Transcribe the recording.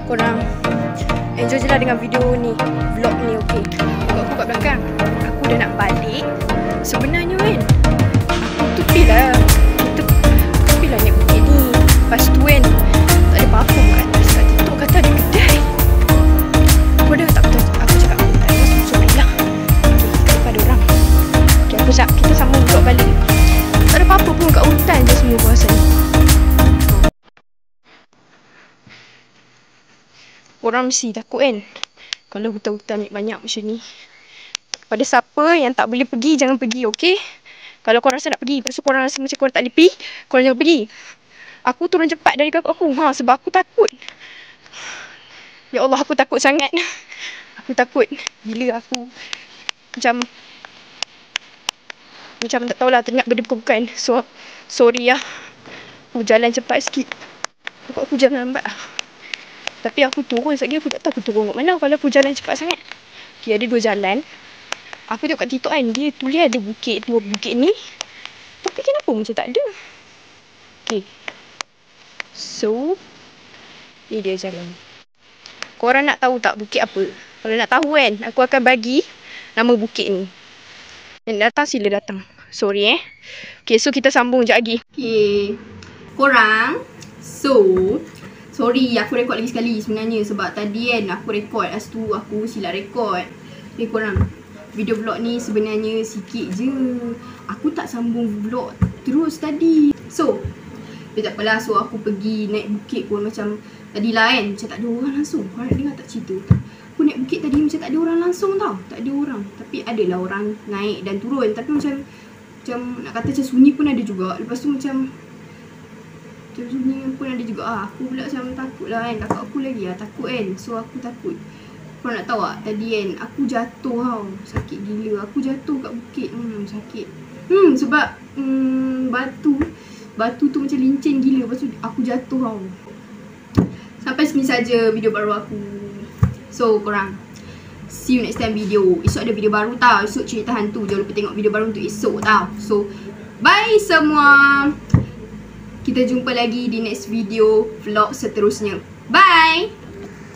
Korang enjoy je lah dengan video ni, vlog ni, okay? Tengok aku kat belakang. Aku dah nak balik. Sebenarnya kan, aku tepi lah naik bukit ni. Lepas tu kan, tak ada apa-apa kat atas. Kat TikTok kata ada kedai. Aku dah tak betul. Aku cakap aku tak ada masuk lah. Okay, kita depan ada orang. Okay, kita sambung vlog balik. Tak ada apa-apa pun kat hutan je semua kawasan ni. Orang mesti takut kan kalau hutan-hutan ambil banyak macam ni. Pada siapa yang tak boleh pergi, jangan pergi, okay? Kalau korang rasa nak pergi, lepas tu korang rasa macam korang tak boleh pergi, korang jangan pergi. Aku turun cepat dari kakak aku, sebab aku takut. Ya Allah, aku takut sangat. Aku takut gila aku. Macam tak tahulah, teringat benda bukan. So, sorry lah. Aku jalan cepat sikit. Aku jalan lambat lah. Tapi aku turun sekejap, aku tak tahu aku turun kat mana kalau aku jalan cepat sangat. Okay, ada 2 jalan. Aku tengok kat TikTok kan, dia tulis ada bukit, 2 bukit ni. Tapi kenapa macam tak ada? Okay. So, ni dia jalan. Korang nak tahu tak bukit apa? Kalau nak tahu kan, aku akan bagi nama bukit ni. Yang datang sila datang. Sorry Okay, so kita sambung sekejap lagi. Okay. Korang, sorry, aku rekod lagi sekali sebenarnya. Sebab tadi kan aku rekod, lepas tu aku silap rekod. Okay korang, video vlog ni sebenarnya sikit je. Aku tak sambung vlog terus tadi. So, tak apalah. So aku pergi naik bukit pun macam tadi lah kan, macam tak ada orang langsung. Korang nak dengar tak cerita? Aku naik bukit tadi macam tak ada orang langsung tau. Tak ada orang. Tapi adalah orang naik dan turun. Tapi macam nak kata macam sunyi pun ada juga. Lepas tu macam sunyi pun ada juga. Aku pula macam takut lah kan. Kakak aku lagi takut kan. So aku takut. Korang nak tahu tak, tadi kan aku jatuh tau. Sakit gila. Aku jatuh kat bukit. Sakit. Sebab batu tu macam lincin gila. Lepas tu aku jatuh tau. Sampai sini saja video baru aku. So korang, see you next time video. Esok ada video baru tau. Esok cerita hantu. Jangan lupa tengok video baru untuk esok tau. So bye semua. Kita jumpa lagi di next video vlog seterusnya. Bye.